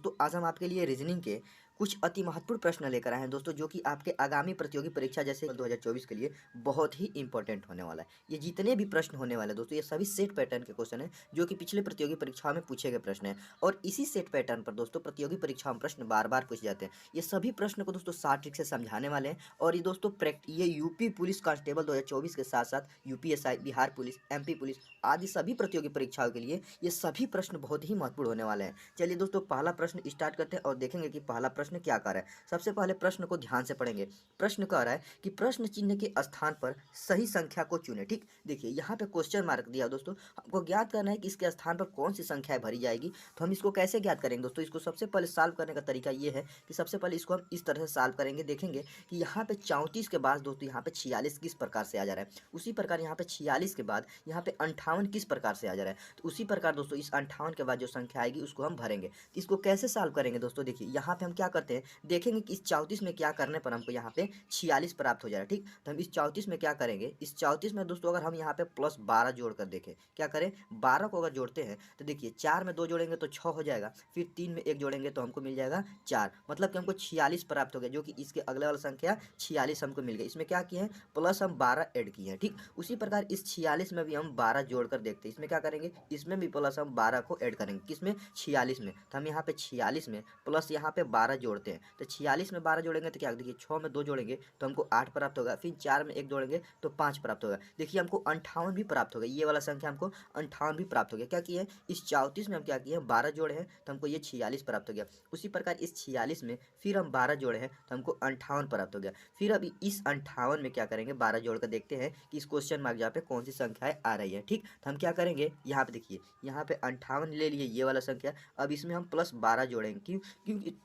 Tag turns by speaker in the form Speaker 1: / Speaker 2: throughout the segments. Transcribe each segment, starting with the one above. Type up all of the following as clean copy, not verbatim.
Speaker 1: दोस्तों आज हम आपके लिए रीजनिंग के कुछ अति महत्वपूर्ण प्रश्न लेकर आए हैं दोस्तों, जो कि आपके आगामी प्रतियोगी परीक्षा जैसे 2024 के लिए बहुत ही इंपॉर्टेंट होने वाला है। ये जितने भी प्रश्न होने वाले हैं दोस्तों, ये सभी सेट पैटर्न के क्वेश्चन हैं जो कि पिछले प्रतियोगी परीक्षाओं में पूछे गए प्रश्न हैं। और इसी सेट पैटर्न पर दोस्तों प्रतियोगी परीक्षाओं में प्रश्न बार बार पूछे जाते हैं। ये सभी प्रश्न को दोस्तों 60 ट्रिक से समझाने वाले हैं। और ये दोस्तों ये यूपी पुलिस कांस्टेबल 2024 के साथ साथ UPSI, Bihar police, MP police आदि सभी प्रतियोगी परीक्षाओं के लिए ये सभी प्रश्न बहुत ही महत्वपूर्ण होने वाले हैं। चलिए दोस्तों पहला प्रश्न स्टार्ट करते हैं और देखेंगे कि पहला प्रश्न क्या कर रहा है। सबसे पहले प्रश्न को ध्यान से पढ़ेंगे। प्रश्न कह रहा है कि प्रश्न चिन्ह के स्थान पर सही संख्या को चुने। ठीक, देखिए यहाँ पे क्वेश्चन मार्क दिया दोस्तों, हमको ज्ञात करना है कि इसके स्थान पर कौन सी संख्या भरी जाएगी। तो हम इसको कैसे ज्ञात करेंगे दोस्तों? इसको सबसे पहले सॉल्व करने का तरीका ये है कि सबसे पहले इसको हम इस तरह से सॉल्व करेंगे। देखेंगे कि यहाँ पे 34 के बाद दोस्तों यहाँ पे 46 किस प्रकार से आ जा रहा है, उसी प्रकार यहाँ पे 46 के बाद यहाँ पे 58 किस प्रकार से आ जा रहा है। तो उसी प्रकार दोस्तों इस 58 के बाद जो संख्या आएगी उसको हम भरेंगे। तो इसको कैसे सॉल्व करेंगे दोस्तों? देखिए यहाँ पे हम क्या करते हैं, देखेंगे कि इस 34 में क्या करने पर हमको यहाँ पे 46 प्राप्त हो जा रहा है। ठीक, तो हम इस 34 में क्या करेंगे, इस 34 में दोस्तों अगर हम यहाँ पे प्लस 12 जोड़ कर देखें, क्या करें, 12 को अगर जोड़ते हैं तो देखिए 4 में 2 जोड़ेंगे तो 6 हो जाएगा, फिर 3 में 1 जोड़ेंगे तो हमको मिल जाएगा 4, मतलब कि हमको 46 प्राप्त हो गया, जो कि इसके अगले वाला संख्या 46 हमको मिल गया। इसमें क्या किए हैं, प्लस हम 12 ऐड किए हैं। ठीक, उसी प्रकार इस 46 में भी हम 12 जोड़ कर देखते हैं। इसमें क्या करेंगे, इसमें भी प्लस हम 12 को ऐड करेंगे, किसमें, 46 में। तो हम यहाँ पे 46 में प्लस यहाँ पे 12 जोड़ते हैं। तो 46 में 12 जोड़ेंगे तो क्या, देखिए 6 में 2 जोड़ेंगे तो हमको 8 प्राप्त होगा, फिर 4 में 1 जोड़ेंगे तो 5 प्राप्त होगा। देखिए हमको 58 भी प्राप्त हो गया, ये वाला संख्या हमको 58 भी प्राप्त हो गया। क्या किए, इस 34 में हम क्या किए, 12 जोड़े हैं तो हमको ये 46 प्राप्त हो गया। उसी प्रकार इस 46 में फिर हम 12 जोड़े हैं तो हमको 58 प्राप्त हो गया। फिर अभी इस 58 में क्या करेंगे, 12 जोड़ कर देखते हैं कि इस क्वेश्चन मार्क जहाँ पे कौन सी संख्याएं आ रही है। ठीक, तो हम क्या करेंगे, यहाँ पे देखिए यहाँ पे 58 ले लिए ये वाला संख्या, अब इसमें हम प्लस 12 जोड़ेंगे। क्यों, क्योंकि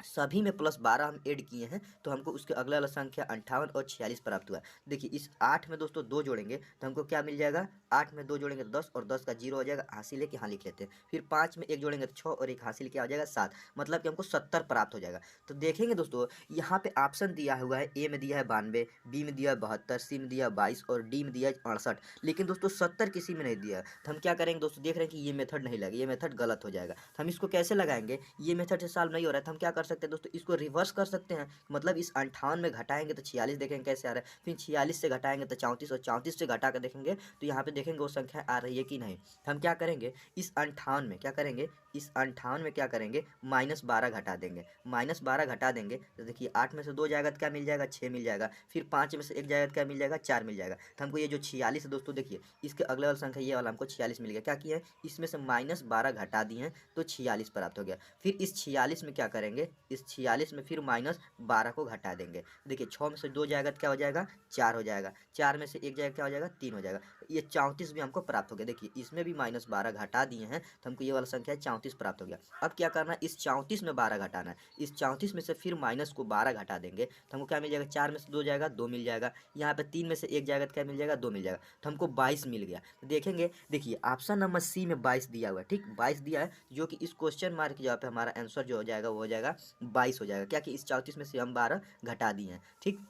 Speaker 1: सभी में प्लस 12 हम ऐड किए हैं तो हमको उसके अगला वाला संख्या 58 और 46 प्राप्त हुआ। देखिए इस 8 में दोस्तों 2 जोड़ेंगे तो हमको क्या मिल जाएगा, 8 में 2 जोड़ेंगे 10 और 10 का 0 हो जाएगा, हासिल लेके यहाँ लिख लेते हैं। फिर 5 में 1 जोड़ेंगे तो 6 और 1 हासिल क्या हो जाएगा, 7, मतलब कि हमको 70 प्राप्त हो जाएगा। तो देखेंगे दोस्तों यहाँ पे ऑप्शन दिया हुआ है, ए में दिया है 92, बी में दिया है 72, सी में दिया है 22 और डी में दिया है 68, लेकिन दोस्तों 70 किसी में नहीं दिया है। तो हम क्या करेंगे दोस्तों, देख रहे हैं कि ये मेथड नहीं लगेगा, ये मेथड गलत हो जाएगा। तो हम इसको कैसे लगाएंगे, ये मेथड से सॉल्व नहीं हो रहा है तो हम क्या कर सकते हैं दोस्तों, इसको रिवर्स कर सकते हैं। मतलब इस 58 में घटाएंगे तो 46 देखेंगे कैसे आ रहा है, फिर 46 से घटाएंगे तो 34 और 34 से घटा कर देखेंगे तो यहाँ पे देखेंगे वो संख्या आ रही है कि नहीं। तो हम क्या करेंगे, इस 58 में क्या करेंगे, इस 58 में क्या करेंगे, -12 घटा देंगे। -12 घटा देंगे तो देखिए 8 में से 2 जाएगा तो क्या मिल जाएगा, 6 मिल जाएगा, फिर 5 में से 1 जाएगा तो क्या मिल जाएगा, 4 मिल जाएगा। तो हमको ये जो 46 है दोस्तों, देखिए इसके अगले वाला संख्या ये वाला हमको 46 मिल गया। क्या किया है, इसमें से -12 घटा दिए हैं तो 46 प्राप्त हो गया। फिर इस 46 में क्या करेंगे, इस 46 में फिर -12 को घटा देंगे। देखिए 6 में से 2 जाएगा तो क्या हो जाएगा, 4 हो जाएगा, 4 में से 1 जाएगा क्या हो जाएगा, 3 हो जाएगा। ये 34 भी हमको प्राप्त हो गया। देखिए इसमें भी -12 घटा दिए हैं तो हमको ये वाला संख्या 34 प्राप्त हो गया। अब क्या करना है, इस 34 में 12 घटाना है। इस 34 में से फिर माइनस को 12 घटा देंगे तो हमको क्या मिल जाएगा, 4 में से 2 जाएगा 2 मिल जाएगा, यहाँ पे 3 में से 1 जाएगा तो क्या मिल जाएगा, 2 मिल जाएगा। तो हमको 22 मिल गया। तो देखेंगे, देखिए ऑप्शन नंबर सी में 22 दिया हुआ है। ठीक, 22 दिया है, जो कि इस क्वेश्चन मार्क की जगह पे हमारा आंसर जो हो जाएगा वो हो जाएगा 22 हो जाएगा। क्या कि इस 34 में से हम 12 घटा दिए हैं। ठीक,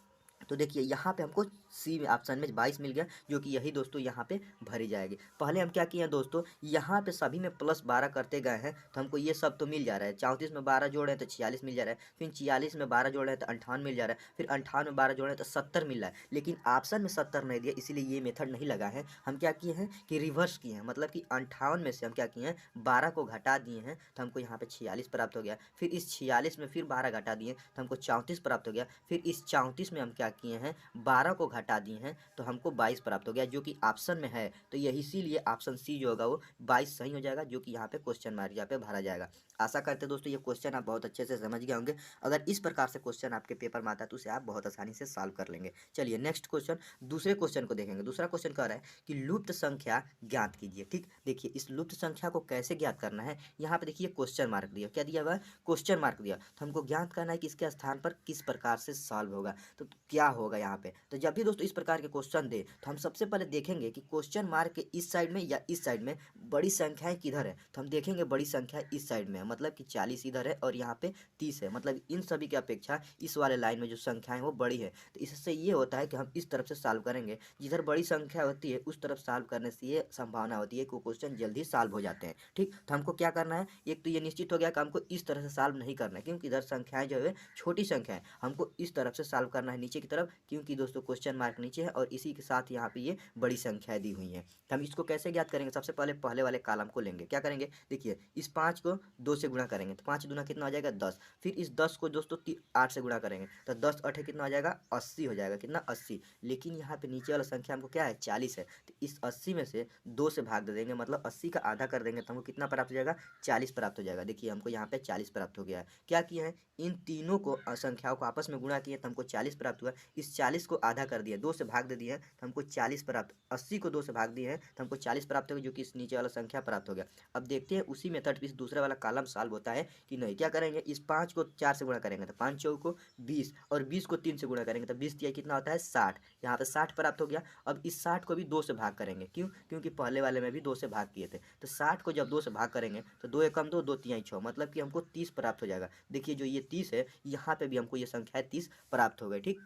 Speaker 1: तो देखिए यहाँ पे हमको सी में ऑप्शन में 22 मिल गया, जो कि यही दोस्तों यहाँ पे भरी जाएगी। पहले हम क्या किए हैं दोस्तों, यहाँ पे सभी में +12 करते गए हैं तो हमको ये सब तो मिल जा रहा है। 34 में 12 जोड़े हैं तो 46 मिल जा रहा है, फिर 46 में 12 जोड़े हैं तो 58 मिल जा रहा है, फिर 58 में 12 जोड़े हैं तो 70 मिल रहा है। लेकिन ऑप्शन में 70 नहीं दिया, इसीलिए ये मेथड नहीं लगा है। हम क्या किए हैं कि रिवर्स किए हैं, मतलब कि 58 में से हम क्या किए हैं, 12 को घटा दिए हैं तो हमको यहाँ पे 46 प्राप्त हो गया। फिर इस 46 में फिर 12 घटा दिए तो हमको 34 प्राप्त हो गया। फिर इस 34 में हम क्या किए हैं, 12 को घटा दिए हैं तो हमको 22 प्राप्त हो गया, जो कि ऑप्शन में है। तो यही इसीलिए ऑप्शन सी जो होगा वो 22 सही हो जाएगा, जो कि यहाँ पे क्वेश्चन मार्क यहाँ पे भरा जाएगा। आशा करते हैं दोस्तों ये क्वेश्चन आप बहुत अच्छे से समझ गए होंगे। अगर इस प्रकार से क्वेश्चन आपके पेपर में आता है तो उसे आप बहुत आसानी से सॉल्व कर लेंगे। चलिए नेक्स्ट क्वेश्चन, दूसरे क्वेश्चन को देखेंगे। दूसरा क्वेश्चन कह रहा है कि लुप्त संख्या ज्ञात कीजिए। ठीक, देखिए इस लुप्त संख्या को कैसे ज्ञात करना है, यहाँ पे देखिए क्वेश्चन मार्क दिया, क्या दिया हुआ है, क्वेश्चन मार्क दिया। तो हमको ज्ञात करना है कि इसके स्थान पर किस प्रकार से सॉल्व होगा। तो क्या होगा यहाँ पे। तो जब भी दोस्तों इस प्रकार के क्वेश्चन दे तो हम सबसे पहले देखेंगे कि क्वेश्चन मार्क के इस साइड में या इस साइड में बड़ी संख्याएं किधर है। तो हम देखेंगे बड़ी संख्या इस साइड में है, मतलब कि 40 इधर है और यहाँ पे 30 है, मतलब इन सभी की अपेक्षा इस वाले लाइन में जो संख्याएं वो बड़ी है। तो इससे ये होता है कि हम इस तरफ से सॉल्व करेंगे, जिधर बड़ी संख्या होती है उस तरफ सॉल्व करने से ये संभावना होती है कि क्वेश्चन जल्दी सॉल्व हो जाते हैं। ठीक, तो हमको क्या करना है, एक तो ये निश्चित हो गया कि हमको इस तरह से सॉल्व नहीं करना है, क्योंकि इधर संख्याएं जो है छोटी संख्या है, हमको इस तरफ से सॉल्व करना है नीचे की तरफ, क्योंकि दोस्तों क्वेश्चन मार्क नीचे है और इसी के साथ यहाँ पे ये बड़ी संख्याएं दी हुई हैं। हम इसको कैसे ज्ञात करेंगे, सबसे पहले पहले वाले कॉलम को लेंगे। क्या करेंगे, देखिए इस 5 को 2 से गुणा करेंगे तो 5 दूना कितना हो जाएगा 10। फिर इस 10 को दोस्तों 8 से गुणा करेंगे तो 10 8 कितना हो जाएगा 80 हो जाएगा, कितना 80। लेकिन यहाँ पे नीचे वाला संख्या हमको क्या है 40 है, तो इस 80 में से 2 से भाग दे देंगे, मतलब 80 का आधा कर देंगे तो हमको कितना प्राप्त हो जाएगा 40 प्राप्त हो जाएगा। देखिए हमको यहाँ पे 40 प्राप्त हो गया है। क्या किया है, इन तीनों को संख्याओं को आपस में गुणा किए तो हमको 40 प्राप्त हुआ। इस 40 को आधा कर दिया, 2 से भाग दे दिए तो हमको 40 प्राप्त, 80 को 2 से भाग दिए हैं तो हमको 40 प्राप्त हो गया, जो कि इस नीचे वाला संख्या प्राप्त हो गया। अब देखते हैं उसी मेथड पे दूसरा वाला कॉलम सॉल्व होता है कि नहीं। क्या करेंगे, इस 5 को 4 से गुणा करेंगे तो 5 चौको 20 और 20 को 3 से गुणा करेंगे तो 20 कितना होता है 60। यहाँ पे 60 प्राप्त हो गया। अब इस 60 को भी 2 से भाग करेंगे, क्यों, क्योंकि पहले वाले में भी 2 से भाग किए थे। तो 60 को जब 2 से भाग करेंगे तो 2 एकम 2, 2 तिहाई 6, मतलब कि हमको 30 प्राप्त हो जाएगा। देखिए जो ये 30 है यहाँ पे भी हमको ये संख्या 30 प्राप्त हो गई। ठीक,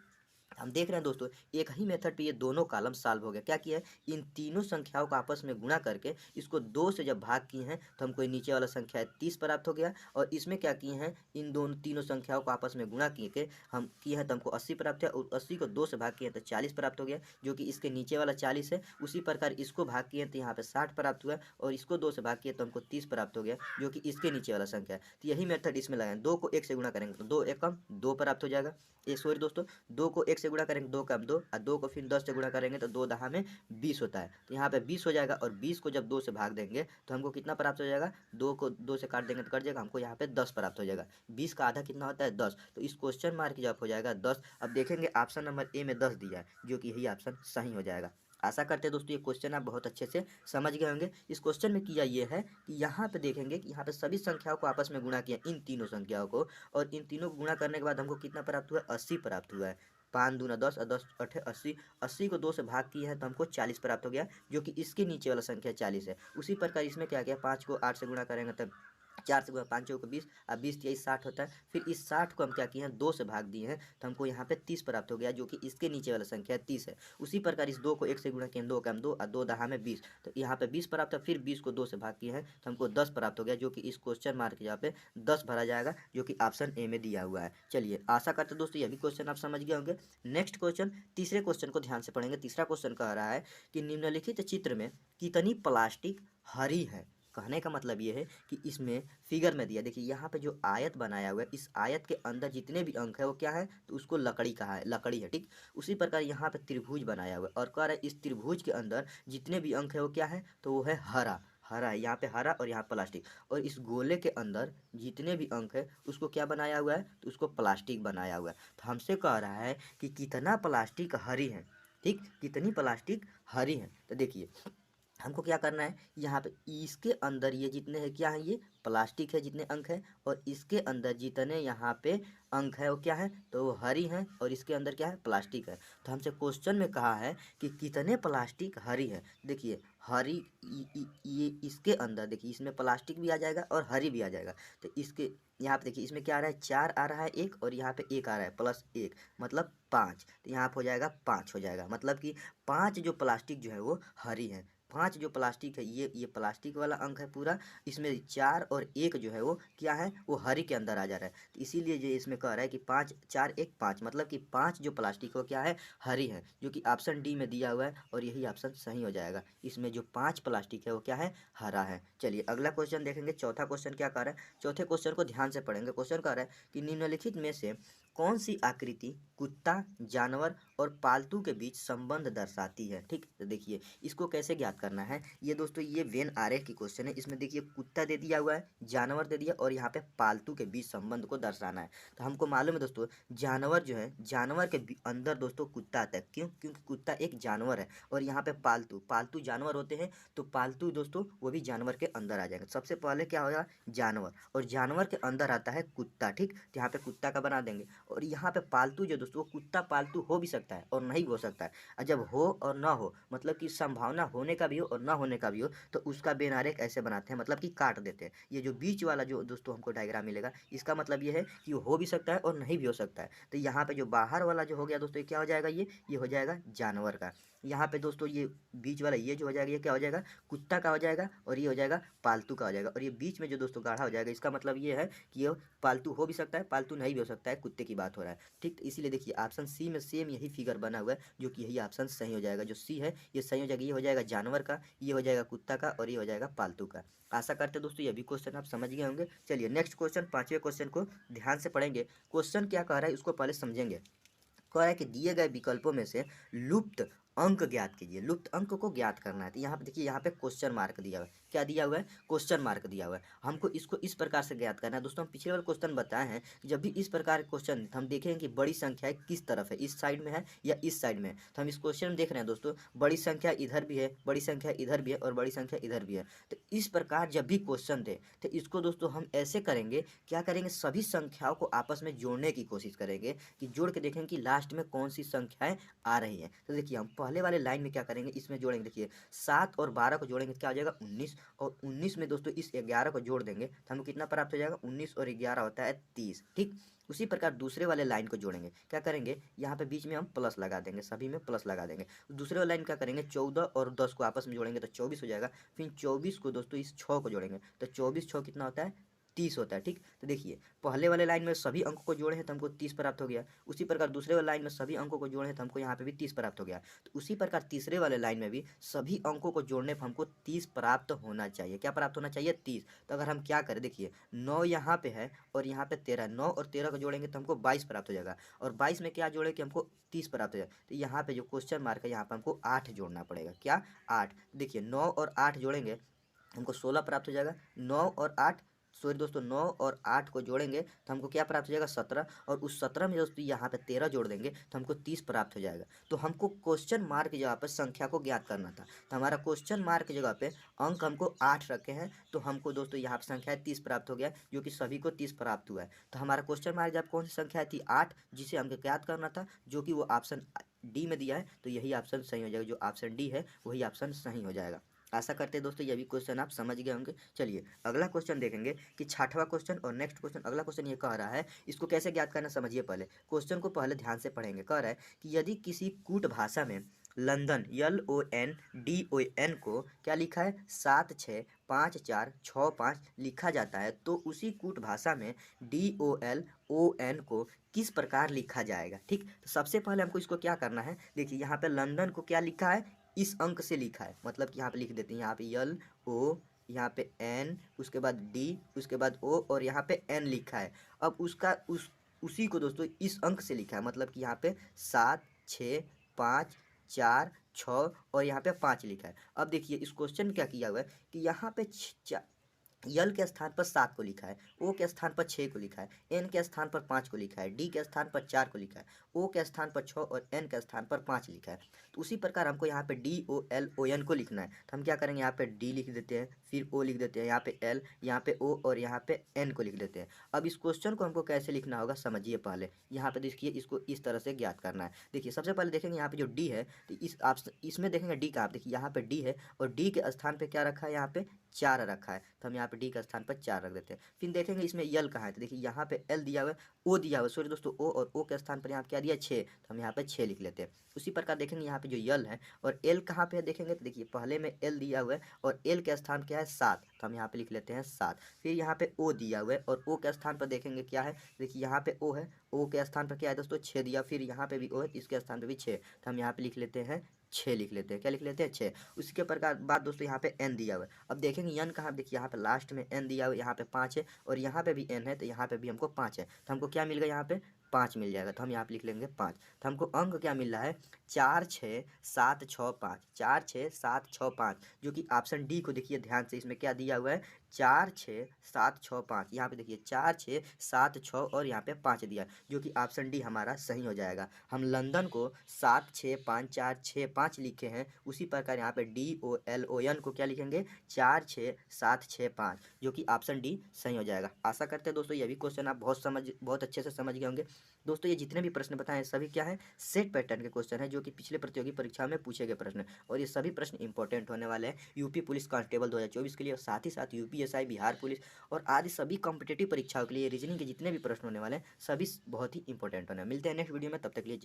Speaker 1: हम देख रहे हैं दोस्तों एक ही मेथड पे ये दोनों कॉलम सॉल्व हो गया। क्या किया है, इन तीनों संख्याओं को आपस में गुणा करके इसको 2 से जब भाग किए हैं तो हमको ये नीचे वाला संख्या 30 प्राप्त हो गया। और इसमें क्या किए हैं, इन दोनों तीनों संख्याओं को आपस में गुणा किए के हम किए हैं तो हमको 80 प्राप्त है, और 80 को 2 से भाग किए तो 40 प्राप्त हो गया, जो कि इसके नीचे वाला 40 है। उसी प्रकार इसको भाग किए तो यहाँ पे 60 प्राप्त हुआ, और इसको 2 से भाग किए तो हमको 30 प्राप्त हो गया, जो कि इसके नीचे वाला संख्या है। तो यही मेथड इसमें लगाएं, 2 को 1 से गुणा करेंगे तो 2 एकम 2 प्राप्त हो जाएगा। ये सॉरी दोस्तों, 2 को 1 से गुणा करेंगे 2 कम 2, और 2 को फिर 10 से गुणा करेंगे तो 2 दहा में 20 होता है। तो यहाँ पे 20 हो जाएगा, और 20 को जब 2 से भाग देंगे तो हमको कितना प्राप्त हो जाएगा, 2 को 2 से काट देंगे तो कट जाएगा, हमको यहाँ पे 10 प्राप्त हो जाएगा। 20 का आधा कितना होता है 10, तो इस क्वेश्चन मार्क की जवाब हो जाएगा 10। अब देखेंगे ऑप्शन नंबर ए में 10 दिया है, जो कि यही ऑप्शन सही हो जाएगा। आशा करते हैं दोस्तों ये क्वेश्चन आप बहुत अच्छे से समझ गए होंगे। इस क्वेश्चन में किया ये है कि यहाँ पे देखेंगे कि यहाँ पे सभी संख्याओं को आपस में गुणा किया, इन तीनों संख्याओं को, और इन तीनों को गुणा करने के बाद हमको कितना प्राप्त हुआ 80 प्राप्त हुआ है। 5 दूना 10 और 10 8 80, 80 को 2 से भाग किए हैं तो हमको 40 प्राप्त हो गया, जो कि इसके नीचे वाला संख्या 40 है। उसी प्रकार इसमें क्या किया, 5 को 8 से गुणा करेंगे तब 4 से गुणा 5 चौको 20, और 20 यही 60 होता है। फिर इस 60 को हम क्या किए हैं 2 से भाग दिए हैं तो हमको यहाँ पे 30 प्राप्त हो गया, जो कि इसके नीचे वाला संख्या 30 है। उसी प्रकार इस 2 को 1 से गुणा किए 2 कम 2 और 2 दहा में 20, तो यहाँ पे 20 प्राप्त है। फिर 20 को 2 से भाग किए हैं तो हमको 10 प्राप्त हो गया, जो कि इस क्वेश्चन मार्क यहाँ पे 10 भरा जाएगा, जो कि ऑप्शन ए में दिया हुआ है। चलिए आशा करते दोस्तों ये भी क्वेश्चन आप समझ गए होंगे। नेक्स्ट क्वेश्चन, तीसरे क्वेश्चन को ध्यान से पढ़ेंगे। तीसरा क्वेश्चन कह रहा है कि निम्नलिखित चित्र में कितनी प्लास्टिक हरी है। कहने का मतलब ये है कि इसमें फिगर में दिया, देखिए यहाँ पे जो आयत बनाया हुआ है, इस आयत के अंदर जितने भी अंक है वो क्या है, तो उसको लकड़ी कहा है, लकड़ी है। ठीक, उसी प्रकार यहाँ पे त्रिभुज बनाया हुआ है और कह रहा है इस त्रिभुज के अंदर जितने भी अंक है वो क्या है, तो वो है हरा। हरा है, यहाँ पे हरा और यहाँ प्लास्टिक। और इस गोले के अंदर जितने भी अंक है उसको क्या बनाया हुआ है, तो उसको प्लास्टिक बनाया हुआ है। तो हमसे कह रहा है कि कितना प्लास्टिक हरी है। ठीक, कितनी प्लास्टिक हरी है। तो देखिए हमको क्या करना है, यहाँ पे इसके अंदर ये जितने हैं क्या है, ये प्लास्टिक है जितने अंक है, और इसके अंदर जितने यहाँ पे अंक है वो क्या है, तो वो हरी हैं, और इसके अंदर क्या है प्लास्टिक है। तो हमसे क्वेश्चन में कहा है कि कितने प्लास्टिक हरी है। देखिए हरी ये इसके अंदर देखिए इसमें प्लास्टिक भी आ जाएगा और हरी भी आ जाएगा। तो इसके यहाँ पे देखिए इसमें क्या आ रहा है 4 आ रहा है एक, और यहाँ पे 1 आ रहा है प्लस 1 मतलब 5। तो यहाँ पे हो जाएगा 5 हो जाएगा, मतलब कि 5 जो प्लास्टिक जो है वो हरी है। 5 जो प्लास्टिक है ये प्लास्टिक वाला अंक है पूरा, इसमें 4 और 1 जो है वो क्या है, वो हरी के अंदर आ जा रहा है। तो इसीलिए जो इसमें कह रहा है कि 5 4 1 5, मतलब कि 5 जो प्लास्टिक हो क्या है, हरी है, जो कि ऑप्शन डी में दिया हुआ है, और यही ऑप्शन सही हो जाएगा। इसमें जो 5 प्लास्टिक है वो क्या है, हरा है। चलिए अगला क्वेश्चन देखेंगे। चौथा क्वेश्चन क्या कह रहा है, चौथे क्वेश्चन को ध्यान से पढ़ेंगे। क्वेश्चन कह रहा है कि निम्नलिखित में से कौन सी आकृति कुत्ता, जानवर और पालतू के बीच संबंध दर्शाती है। ठीक, तो देखिए इसको कैसे ज्ञात याद करना है। ये दोस्तों ये वेन आरेख की क्वेश्चन है। इसमें देखिए कुत्ता दे दिया हुआ है, जानवर दे दिया और यहाँ पे पालतू के बीच संबंध को दर्शाना है। तो हमको मालूम है दोस्तों जानवर जो है, जानवर के अंदर दोस्तों कुत्ता आता है। क्यों? क्योंकि कुत्ता एक जानवर है और यहाँ पे पालतू पालतू जानवर होते हैं, तो पालतू दोस्तों वो भी जानवर के अंदर आ जाएंगे। सबसे पहले क्या होगा? जानवर, और जानवर के अंदर आता है कुत्ता। ठीक, तो यहाँ पे कुत्ता का बना देंगे। और यहाँ पे पालतू जो दोस्तों, कुत्ता पालतू हो भी सकता है और नहीं भी हो सकता है। और जब हो और ना हो, मतलब कि संभावना होने का भी हो और ना होने का भी हो, तो उसका बेन आरेख ऐसे बनाते हैं, मतलब कि काट देते हैं। ये जो बीच वाला जो दोस्तों हमको डायग्राम मिलेगा, इसका मतलब ये है कि हो भी सकता है और नहीं भी हो सकता है। तो यहाँ पे जो बाहर वाला जो हो गया दोस्तों, ये क्या हो जाएगा? ये हो जाएगा जानवर का। यहाँ पे दोस्तों ये बीच वाला ये जो हो जाएगा, ये क्या हो जाएगा? कुत्ता का हो जाएगा। और ये हो जाएगा पालतू का हो जाएगा। और ये बीच में जो दोस्तों गाढ़ा हो जाएगा, इसका मतलब ये है कि ये पालतू हो भी सकता है, पालतू नहीं भी हो सकता है, कुत्ते की बात हो रहा है। ठीक, तो इसीलिए देखिए ऑप्शन सी में सेम यही फिगर बना हुआ है, जो कि यही ऑप्शन सही हो जाएगा। जो सी है ये सही हो जाएगा। ये हो जाएगा जानवर का, ये हो जाएगा कुत्ता का और ये हो जाएगा पालतू का। आशा करते हैं दोस्तों ये भी क्वेश्चन आप समझ गए होंगे। चलिए नेक्स्ट क्वेश्चन, पांचवें क्वेश्चन को ध्यान से पढ़ेंगे। क्वेश्चन क्या कह रहा है उसको पहले समझेंगे। कह रहा है कि दिए गए विकल्पों में से लुप्त अंक ज्ञात कीजिए। लुप्त अंक को ज्ञात करना है। तो यहाँ पे देखिए, यहाँ पे क्वेश्चन मार्क दिया हुआ है। क्या दिया हुआ है? क्वेश्चन मार्क दिया हुआ है। हमको इसको इस प्रकार से ज्ञात करना है। दोस्तों हम पिछले वाले क्वेश्चन बताए हैं कि जब भी इस प्रकार के क्वेश्चन हम देखेंगे कि बड़ी संख्या किस तरफ है, इस साइड में है या इस साइड में है। तो हम इस क्वेश्चन में देख रहे हैं दोस्तों, बड़ी संख्या इधर भी है, बड़ी संख्या इधर भी है और बड़ी संख्या इधर भी है। तो इस प्रकार जब भी क्वेश्चन दे तो इसको दोस्तों हम ऐसे करेंगे, क्या करेंगे? सभी संख्याओं को आपस में जोड़ने की कोशिश करेंगे, कि जोड़ के देखेंगे कि लास्ट में कौन सी संख्याएं आ रही हैं। तो देखिए हम पहले वाले लाइन में क्या करेंगे, इसमें जोड़ेंगे। देखिए 7 और 12 को जोड़ेंगे तो क्या हो जाएगा? 19। और 19 में दोस्तों इस 11 को जोड़ देंगे तो हमको कितना प्राप्त हो जाएगा? 19 और 11 होता है 30। ठीक, उसी प्रकार दूसरे वाले लाइन को जोड़ेंगे। क्या करेंगे? यहाँ पे बीच में हम प्लस लगा देंगे, सभी में प्लस लगा देंगे। दूसरे वाले लाइन क्या करेंगे? 14 और 10 को आपस में जोड़ेंगे तो 24 हो जाएगा। फिर 24 को दोस्तों इस 6 को जोड़ेंगे तो 24 6 कितना होता है? 30 होता है। ठीक, तो देखिए पहले वाले लाइन में सभी अंकों को जोड़े हैं तो हमको 30 प्राप्त हो गया। उसी प्रकार दूसरे वाले लाइन में सभी अंकों को जोड़े हैं तो हमको यहाँ पे भी 30 प्राप्त हो गया। तो उसी प्रकार तीसरे वाले लाइन में भी सभी अंकों को जोड़ने पर हमको 30 प्राप्त होना चाहिए। क्या प्राप्त होना चाहिए? 30। तो अगर हम क्या करें, देखिए 9 यहाँ पे है और यहाँ पे 13, 9 और 13 को जोड़ेंगे तो हमको 22 प्राप्त हो जाएगा। और 22 में क्या जोड़े कि हमको 30 प्राप्त हो जाए। तो यहाँ पे जो क्वेश्चन मार्क है, यहाँ पे हमको 8 जोड़ना पड़ेगा। क्या? 8। देखिए 9 और 8 जोड़ेंगे हमको 16 प्राप्त हो जाएगा। 9 और 8, सॉरी दोस्तों 9 और 8 को जोड़ेंगे तो हमको क्या प्राप्त हो जाएगा? 17। और उस 17 में दोस्तों यहाँ पे 13 जोड़ देंगे तो हमको 30 प्राप्त हो जाएगा। तो हमको क्वेश्चन मार्क की जगह पर संख्या को ज्ञात करना था। तो हमारा क्वेश्चन मार्क की जगह पे अंक हमको 8 रखे हैं, तो हमको दोस्तों यहाँ पर संख्या 30 प्राप्त हो गया, जो कि सभी को 30 प्राप्त हुआ है। तो हमारा क्वेश्चन मार्क जब कौन सी संख्या थी? 8, जिसे हमको ज्ञात करना था, जो कि वो ऑप्शन डी में दिया है। तो यही ऑप्शन सही हो जाएगा। जो ऑप्शन डी है वही ऑप्शन सही हो जाएगा। आशा करते हैं दोस्तों ये भी क्वेश्चन आप समझ गए होंगे। चलिए अगला क्वेश्चन देखेंगे कि छठवां क्वेश्चन और नेक्स्ट क्वेश्चन। अगला क्वेश्चन ये कह रहा है, इसको कैसे ज्ञात करना समझिए। पहले क्वेश्चन को पहले ध्यान से पढ़ेंगे। कह रहा है कि यदि किसी कूट भाषा में लंदन LONDON को क्या लिखा है? 765465 लिखा जाता है, तो उसी कूट भाषा में DOLON को किस प्रकार लिखा जाएगा? ठीक, तो सबसे पहले हमको इसको क्या करना है, देखिए यहाँ पे लंदन को क्या लिखा है? इस अंक से लिखा है, मतलब कि यहाँ पे लिख देते हैं, यहाँ पे LO, यहाँ पे N, उसके बाद D, उसके बाद O और यहाँ पे N लिखा है। अब उसी को दोस्तों इस अंक से लिखा है, मतलब कि यहाँ पे 7 6 5 4 6 और यहाँ पे 5 लिखा है। अब देखिए इस क्वेश्चन क्या किया हुआ है कि यहाँ पे यल के स्थान पर 7 को लिखा है, ओ के स्थान पर 6 को लिखा है, एन के स्थान पर 5 को लिखा है, डी के स्थान पर 4 को लिखा है, ओ के स्थान पर 6 और एन के स्थान पर 5 लिखा है। तो उसी प्रकार हमको यहाँ पे DOLON को लिखना है। तो हम क्या करेंगे, यहाँ पे डी लिख देते हैं, फिर ओ लिख देते हैं, यहाँ पे एल, यहाँ पे ओ और यहाँ पे एन को लिख देते हैं। अब इस क्वेश्चन को हमको कैसे लिखना होगा समझिए। पहले यहाँ पे देखिए इसको इस तरह से ज्ञात करना है। देखिए सबसे पहले देखेंगे यहाँ पे जो डी है, तो इसमें देखेंगे डी का, आप देखिए यहाँ पे डी है और डी के स्थान पे क्या रखा है? यहाँ पे 4 रखा है, तो हम यहाँ पे डी के स्थान पर 4 रख देते हैं। फिर देखेंगे इसमें यल कहाँ है, तो देखिए यहाँ पे एल दिया हुआ है, ओ दिया हुआ है, सॉरी दोस्तों ओ, और ओ के स्थान पर यहाँ पे क्या दिया? 6, तो हम यहाँ पे 6 लिख लेते हैं। उसी प्रकार देखेंगे यहाँ पे जो यल है और एल कहाँ पे है, देखेंगे तो देखिए पहले में एल दिया हुआ है और एल के स्थान क्या है? 7, तो हम यहाँ पे लिख लेते हैं 7। फिर यहाँ पे ओ दिया हुआ है और ओ के स्थान पर देखेंगे क्या है, देखिए यहाँ पे ओ है, ओ के स्थान पर क्या है दोस्तों? 6 दिया। फिर यहाँ पे भी ओ है, इसके स्थान पर भी 6, तो हम यहाँ पे लिख लेते हैं 6 लिख लेते हैं। क्या लिख लेते हैं? 6। उसके प्रकार बाद दोस्तों यहाँ पे एन दिया हुआ है। अब देखेंगे एन कहाँ, देखिए यहाँ पे लास्ट में एन दिया हुआ है, यहाँ पे 5 है और यहाँ पे भी एन है, तो यहाँ पे भी हमको 5 है। तो हमको क्या मिल गया? यहाँ पे 5 मिल जाएगा, तो हम यहाँ पे लिख लेंगे 5। तो हमको अंक क्या मिल रहा है, 46765, 46765, जो कि ऑप्शन डी को देखिए ध्यान से, इसमें क्या दिया हुआ है, 46765। यहाँ पे देखिए 4676 और यहाँ पे 5 दिया है, जो कि ऑप्शन डी हमारा सही हो जाएगा। हम लंदन को 765465 लिखे हैं, उसी प्रकार यहाँ पे DOLON को क्या लिखेंगे, 46765, जो कि ऑप्शन डी सही हो जाएगा। आशा करते हैं दोस्तों ये भी क्वेश्चन आप बहुत अच्छे से समझ गए होंगे। दोस्तों ये जितने भी प्रश्न बताए सभी क्या है, सेट पैटर्न के क्वेश्चन है, जो कि पिछले प्रतियोगी परीक्षा में पूछे गए प्रश्न, और ये सभी प्रश्न इंपॉर्टेंट होने वाले हैं यूपी पुलिस कांस्टेबल 2024 के लिए, और साथ ही साथ यूपीएसआई, बिहार पुलिस और आदि सभी कॉम्पिटेटिव परीक्षाओं के लिए रीजनिंग के जितने भी प्रश्न होने वाले हैं सभी बहुत ही इंपॉर्टेंट होने हैं। मिलते हैं नेक्स्ट वीडियो में, तब तक के लिए